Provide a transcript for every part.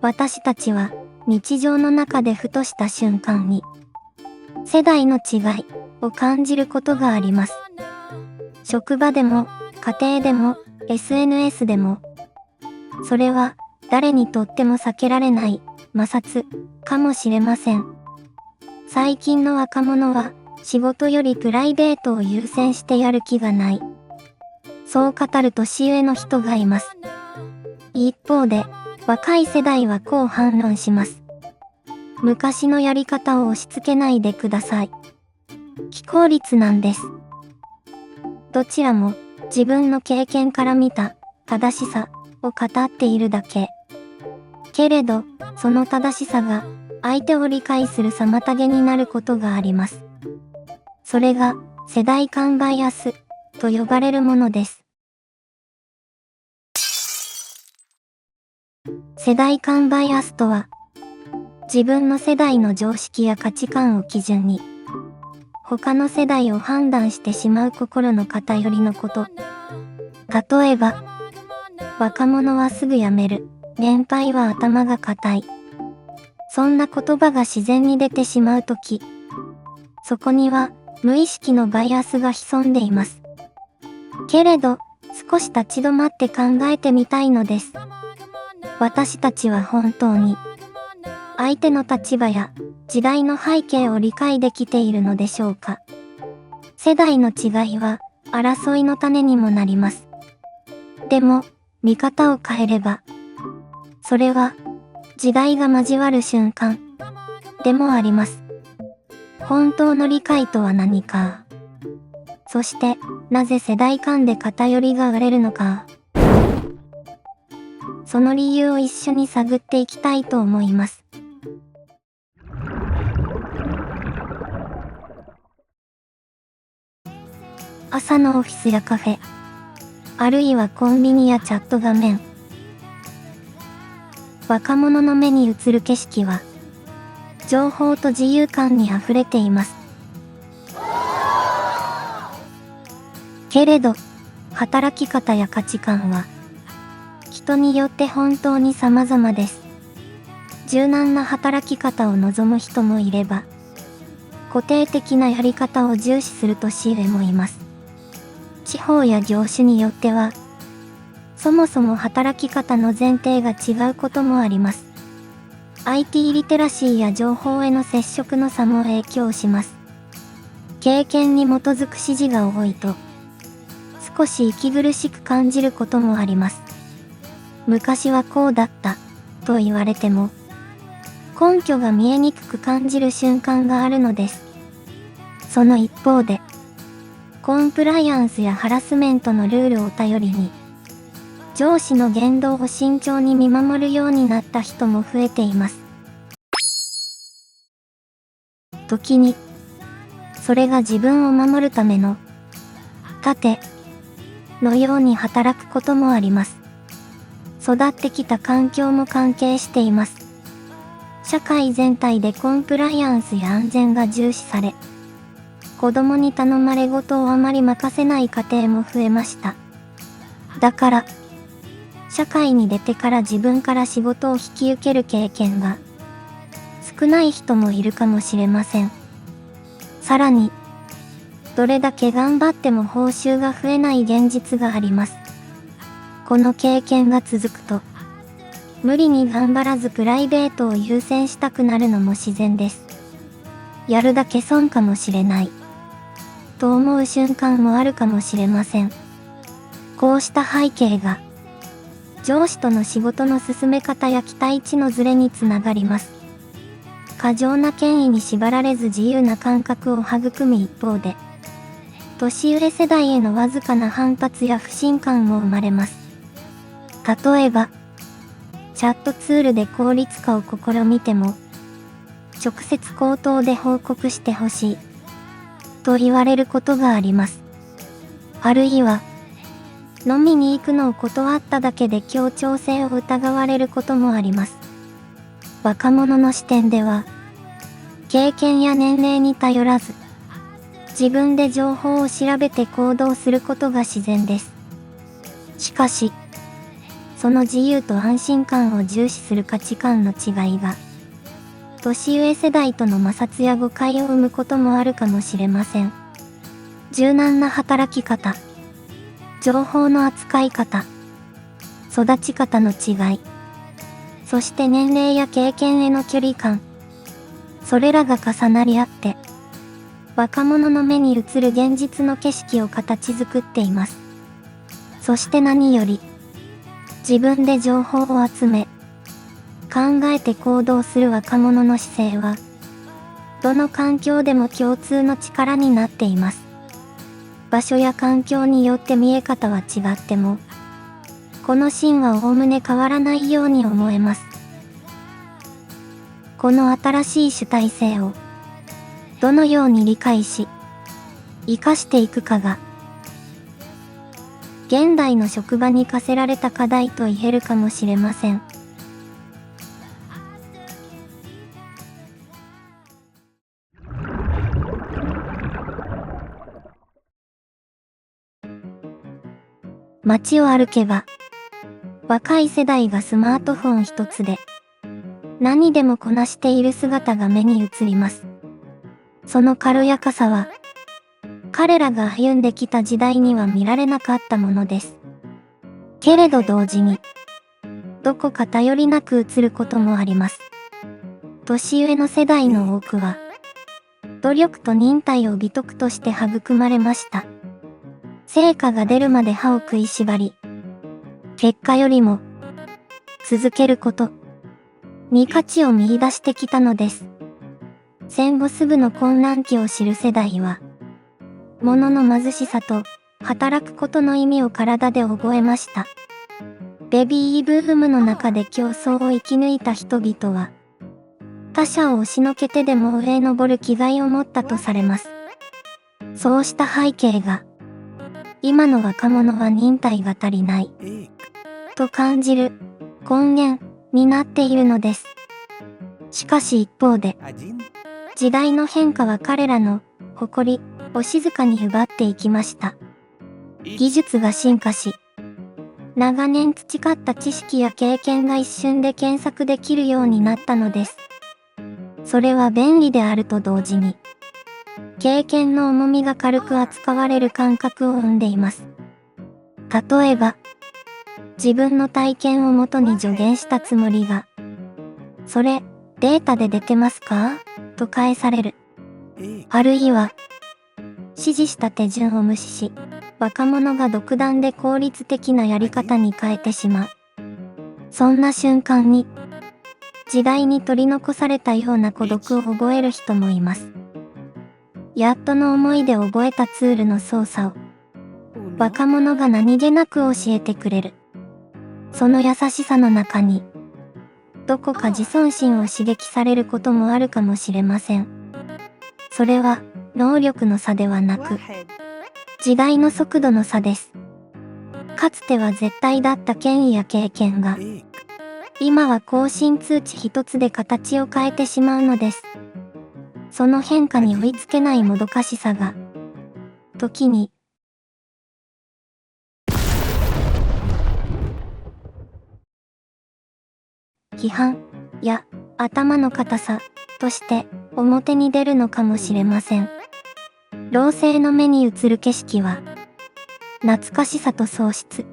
私たちは日常の中でふとした瞬間に世代の違いを感じることがあります。職場でも家庭でも SNS でも、それは誰にとっても避けられない摩擦かもしれません。最近の若者は仕事よりプライベートを優先してやる気がない。そう語る年上の人がいます。一方で若い世代はこう反論します。昔のやり方を押し付けないでください。非効率なんです。どちらも自分の経験から見た正しさを語っているだけ。けれど、その正しさが相手を理解する妨げになることがあります。それが世代間バイアスと呼ばれるものです。世代間バイアスとは、自分の世代の常識や価値観を基準に、他の世代を判断してしまう心の偏りのこと。例えば、若者はすぐ辞める、年配は頭が固い。そんな言葉が自然に出てしまうとき、そこには無意識のバイアスが潜んでいます。けれど、少し立ち止まって考えてみたいのです。私たちは本当に、相手の立場や時代の背景を理解できているのでしょうか。世代の違いは争いの種にもなります。でも、見方を変えれば、それは時代が交わる瞬間でもあります。本当の理解とは何か。そして、なぜ世代間で偏りが生まれるのか。その理由を一緒に探っていきたいと思います。朝のオフィスやカフェ、あるいはコンビニやチャット画面。若者の目に映る景色は、情報と自由感に溢れています。けれど、働き方や価値観は、人によって本当に様々です。柔軟な働き方を望む人もいれば、固定的なやり方を重視する年上もいます。地方や業種によっては、そもそも働き方の前提が違うこともあります。IT リテラシーや情報への接触の差も影響します。経験に基づく指示が多いと、少し息苦しく感じることもあります。昔はこうだった、と言われても、根拠が見えにくく感じる瞬間があるのです。その一方で、コンプライアンスやハラスメントのルールを頼りに、上司の言動を慎重に見守るようになった人も増えています。時に、それが自分を守るための盾のように働くこともあります。育ってきた環境も関係しています。社会全体でコンプライアンスや安全が重視され、子供に頼まれごとをあまり任せない家庭も増えました。だから、社会に出てから自分から仕事を引き受ける経験が少ない人もいるかもしれません。さらに、どれだけ頑張っても報酬が増えない現実があります。この経験が続くと、無理に頑張らずプライベートを優先したくなるのも自然です。やるだけ損かもしれない、と思う瞬間もあるかもしれません。こうした背景が、上司との仕事の進め方や期待値のズレにつながります。過剰な権威に縛られず自由な感覚を育む一方で、年上世代へのわずかな反発や不信感も生まれます。例えば、チャットツールで効率化を試みても、直接口頭で報告してほしい、と言われることがあります。あるいは、飲みに行くのを断っただけで協調性を疑われることもあります。若者の視点では、経験や年齢に頼らず、自分で情報を調べて行動することが自然です。しかし、その自由と安心感を重視する価値観の違いが、年上世代との摩擦や誤解を生むこともあるかもしれません。柔軟な働き方、情報の扱い方、育ち方の違い、そして年齢や経験への距離感、それらが重なり合って、若者の目に映る現実の景色を形作っています。そして何より、自分で情報を集め、考えて行動する若者の姿勢は、どの環境でも共通の力になっています。場所や環境によって見え方は違っても、この芯はおおむね変わらないように思えます。この新しい主体性を、どのように理解し、活かしていくかが、現代の職場に課せられた課題と言えるかもしれません。街を歩けば、若い世代がスマートフォン一つで、何でもこなしている姿が目に映ります。その軽やかさは、彼らが歩んできた時代には見られなかったものです。けれど同時に、どこか頼りなく映ることもあります。年上の世代の多くは、努力と忍耐を美徳として育まれました。成果が出るまで歯を食いしばり、結果よりも、続けること、に価値を見出してきたのです。戦後すぐの混乱期を知る世代は、物の貧しさと働くことの意味を体で覚えました。ベビーブームの中で競争を生き抜いた人々は、他者を押しのけてでも上へ登る気概を持ったとされます。そうした背景が、今の若者は忍耐が足りない、と感じる根源になっているのです。しかし一方で、時代の変化は彼らの誇りを静かに奪っていきました。技術が進化し、長年培った知識や経験が一瞬で検索できるようになったのです。それは便利であると同時に、経験の重みが軽く扱われる感覚を生んでいます。例えば、自分の体験をもとに助言したつもりが、それ、データで出てますか？と返される。あるいは、指示した手順を無視し、若者が独断で効率的なやり方に変えてしまう。そんな瞬間に、時代に取り残されたような孤独を覚える人もいます。やっとの思いで覚えたツールの操作を、若者が何気なく教えてくれる。その優しさの中に、どこか自尊心を刺激されることもあるかもしれません。それは、能力の差ではなく、時代の速度の差です。かつては絶対だった権威や経験が、今は更新通知一つで形を変えてしまうのです。その変化に追いつけないもどかしさが、時に、批判や頭の固さとして表に出るのかもしれません。老成の目に映る景色は、懐かしさと喪失、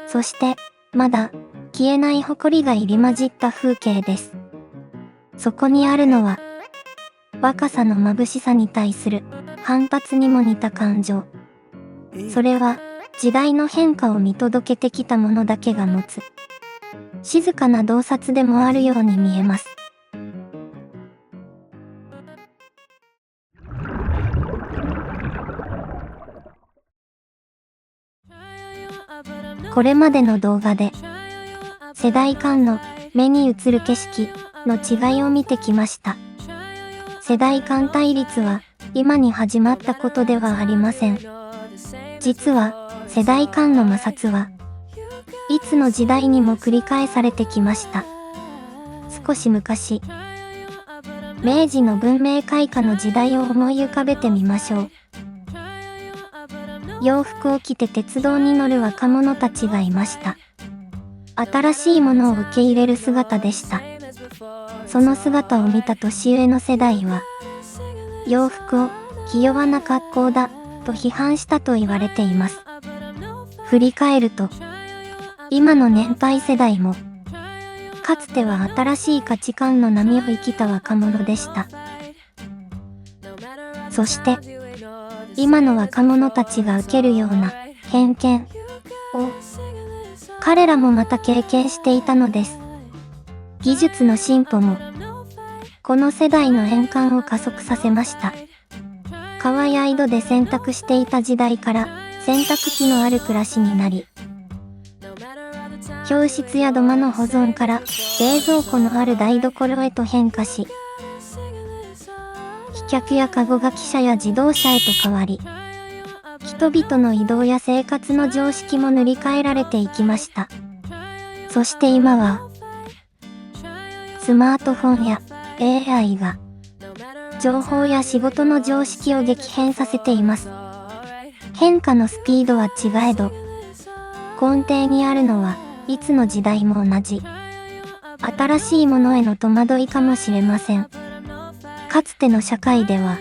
そしてまだ消えない誇りが入り混じった風景です。そこにあるのは、若さの眩しさに対する反発にも似た感情。それは時代の変化を見届けてきた者だけが持つ、静かな洞察でもあるように見えます。これまでの動画で、世代間の目に映る景色の違いを見てきました。世代間対立は今に始まったことではありません。実は世代間の摩擦はいつの時代にも繰り返されてきました。少し昔、明治の文明開化の時代を思い浮かべてみましょう。洋服を着て鉄道に乗る若者たちがいました。新しいものを受け入れる姿でした。その姿を見た年上の世代は、洋服を気弱な格好だと批判したと言われています。振り返ると、今の年配世代も、かつては新しい価値観の波を生きた若者でした。そして、今の若者たちが受けるような偏見を、彼らもまた経験していたのです。技術の進歩も、この世代の変換を加速させました。革や井戸で洗濯していた時代から、洗濯機のある暮らしになり、教室や土間の保存から冷蔵庫のある台所へと変化し、飛脚やカゴが汽車や自動車へと変わり、人々の移動や生活の常識も塗り替えられていきました。そして今は、スマートフォンや AI が、情報や仕事の常識を激変させています。変化のスピードは違えど、根底にあるのはいつの時代も同じ。新しいものへの戸惑いかもしれません。かつての社会では、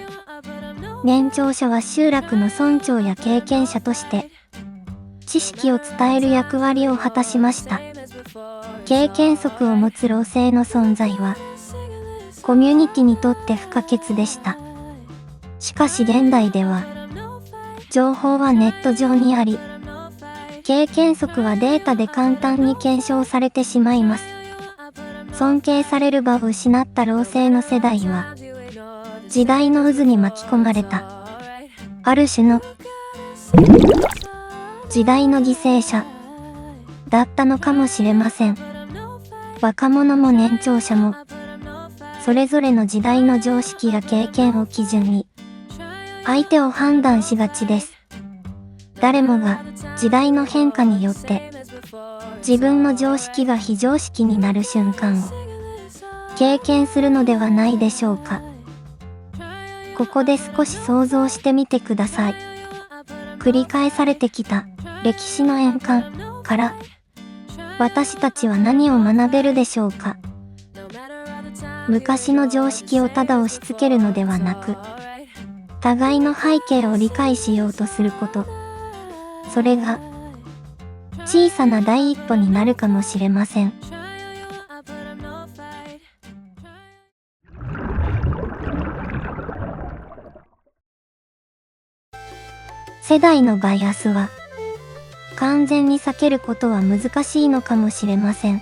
年長者は集落の村長や経験者として、知識を伝える役割を果たしました。経験則を持つ老成の存在は、コミュニティにとって不可欠でした。しかし現代では、情報はネット上にあり、経験則はデータで簡単に検証されてしまいます。尊敬される場を失った老成の世代は、時代の渦に巻き込まれた。ある種の、時代の犠牲者、だったのかもしれません。若者も年長者も、それぞれの時代の常識や経験を基準に、相手を判断しがちです。誰もが時代の変化によって自分の常識が非常識になる瞬間を経験するのではないでしょうか。ここで少し想像してみてください。繰り返されてきた歴史の円環から私たちは何を学べるでしょうか。昔の常識をただ押し付けるのではなく、互いの背景を理解しようとすること。それが小さな第一歩になるかもしれません。世代のバイアスは完全に避けることは難しいのかもしれません。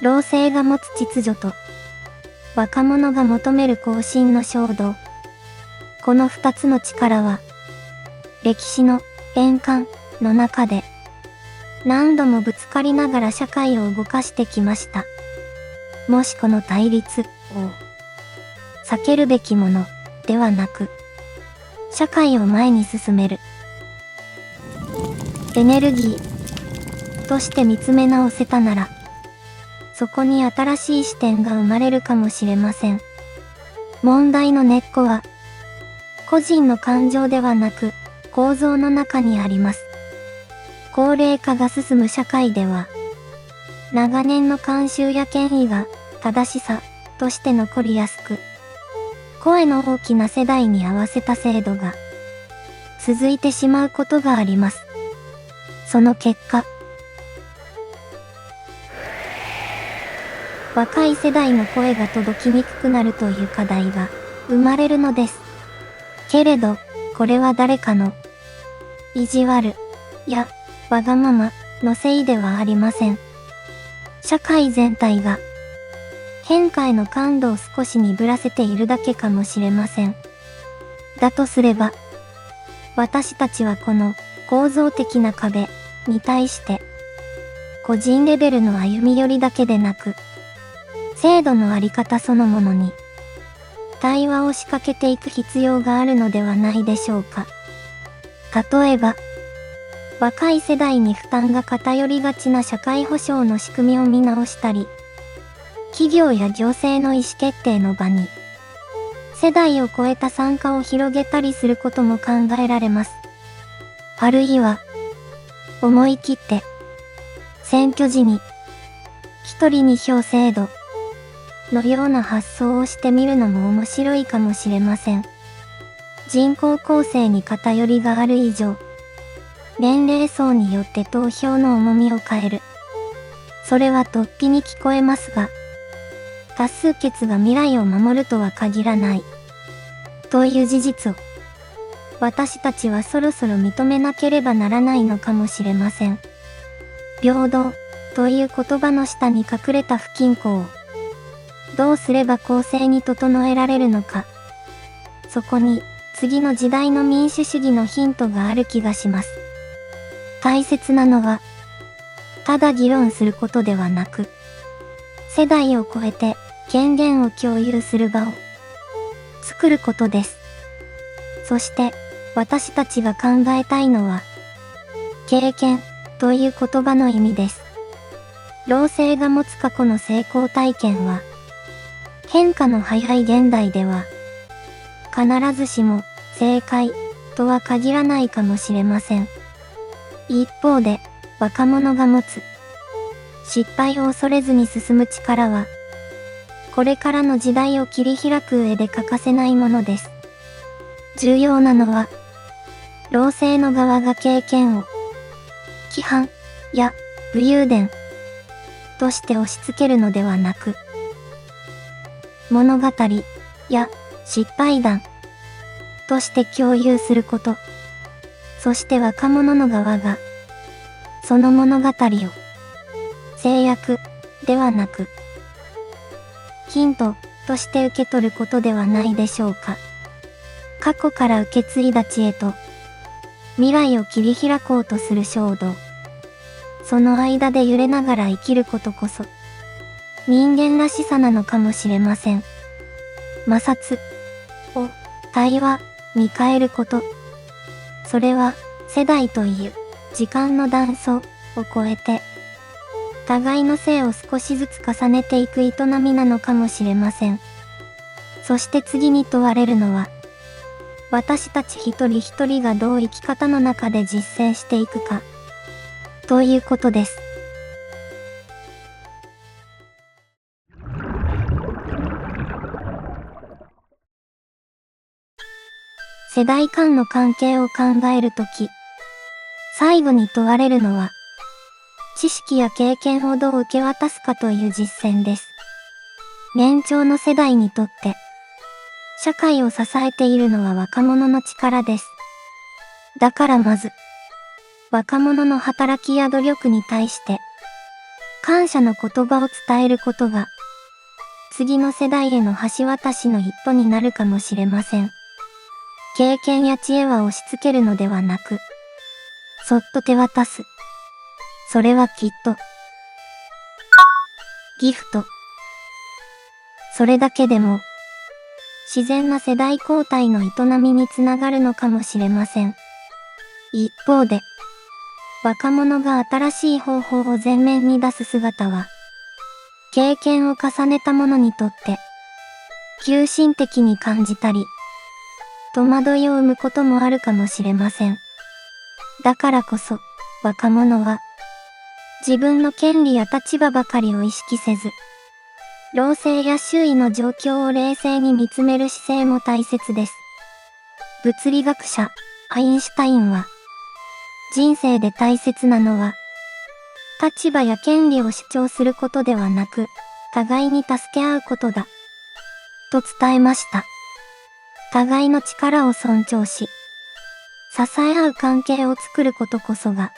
老成が持つ秩序と若者が求める更新の衝動。この二つの力は歴史の円環の中で何度もぶつかりながら社会を動かしてきました。もしこの対立を避けるべきものではなく、社会を前に進めるエネルギーとして見つめ直せたなら、そこに新しい視点が生まれるかもしれません。問題の根っこは個人の感情ではなく構造の中にあります。高齢化が進む社会では、長年の慣習や権威が正しさとして残りやすく、声の大きな世代に合わせた制度が続いてしまうことがあります。その結果、若い世代の声が届きにくくなるという課題が生まれるのです。けれど、これは誰かの意地悪やわがままのせいではありません。社会全体が変化への感度を少し鈍らせているだけかもしれません。だとすれば、私たちはこの構造的な壁に対して、個人レベルの歩み寄りだけでなく、制度のあり方そのものに、対話を仕掛けていく必要があるのではないでしょうか。例えば、若い世代に負担が偏りがちな社会保障の仕組みを見直したり、企業や行政の意思決定の場に、世代を超えた参加を広げたりすることも考えられます。あるいは、思い切って、選挙時に、一人二票制度のような発想をしてみるのも面白いかもしれません。人口構成に偏りがある以上、年齢層によって投票の重みを変える。それは突飛に聞こえますが、多数決が未来を守るとは限らない。という事実を、私たちはそろそろ認めなければならないのかもしれません。平等という言葉の下に隠れた不均衡を、どうすれば公正に整えられるのか。そこに、次の時代の民主主義のヒントがある気がします。大切なのは、ただ議論することではなく、世代を超えて権限を共有する場を作ることです。そして、私たちが考えたいのは、経験という言葉の意味です。老成が持つ過去の成功体験は、変化の早い現代では、必ずしも正解とは限らないかもしれません。一方で、若者が持つ失敗を恐れずに進む力は、これからの時代を切り開く上で欠かせないものです。重要なのは、老成の側が経験を規範や武勇伝として押し付けるのではなく、物語や失敗談として共有すること。そして若者の側が、その物語を制約ではなく、ヒントとして受け取ることではないでしょうか。過去から受け継いだ知恵と、未来を切り開こうとする衝動。その間で揺れながら生きることこそ、人間らしさなのかもしれません。摩擦を対話に変えること。それは世代という時間の断層を超えて、互いの性を少しずつ重ねていく営みなのかもしれません。そして次に問われるのは、私たち一人一人がどう生き方の中で実践していくか、ということです。世代間の関係を考えるとき、最後に問われるのは、知識や経験をどう受け渡すかという実践です。年長の世代にとって、社会を支えているのは若者の力です。だからまず、若者の働きや努力に対して、感謝の言葉を伝えることが、次の世代への橋渡しの一歩になるかもしれません。経験や知恵は押し付けるのではなく、そっと手渡す。それはきっと、ギフト。それだけでも、自然な世代交代の営みにつながるのかもしれません。一方で、若者が新しい方法を前面に出す姿は、経験を重ねた者にとって、急進的に感じたり、戸惑いを生むこともあるかもしれません。だからこそ、若者は、自分の権利や立場ばかりを意識せず、老成や周囲の状況を冷静に見つめる姿勢も大切です。物理学者、アインシュタインは、人生で大切なのは、立場や権利を主張することではなく、互いに助け合うことだ、と伝えました。互いの力を尊重し、支え合う関係を作ることこそが、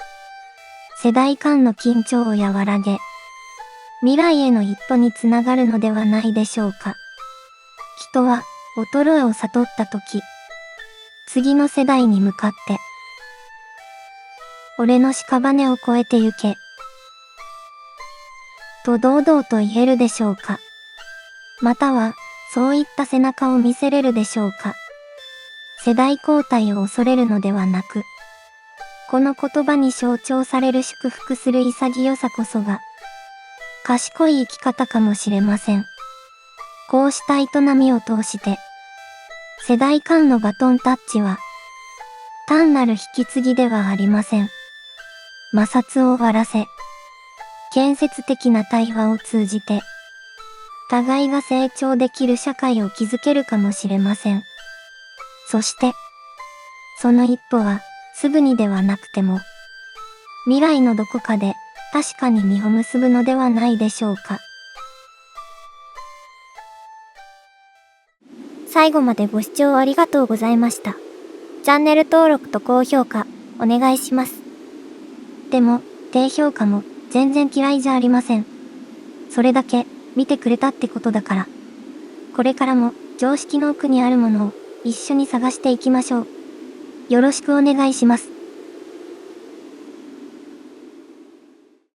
世代間の緊張を和らげ、未来への一歩につながるのではないでしょうか。人は、衰えを悟ったとき、次の世代に向かって、俺の屍を越えて行け、と堂々と言えるでしょうか。または、そういった背中を見せれるでしょうか。世代交代を恐れるのではなく、この言葉に象徴される祝福する潔さこそが、賢い生き方かもしれません。こうした営みを通して、世代間のバトンタッチは、単なる引き継ぎではありません。摩擦を終わらせ、建設的な対話を通じて、互いが成長できる社会を築けるかもしれません。そして、その一歩は、すぐにではなくても、未来のどこかで、確かに実を結ぶのではないでしょうか。最後までご視聴ありがとうございました。チャンネル登録と高評価、お願いします。でも、低評価も、全然嫌いじゃありません。それだけ、見てくれたってことだから。これからも、常識の奥にあるものを、一緒に探していきましょう。よろしくお願いします。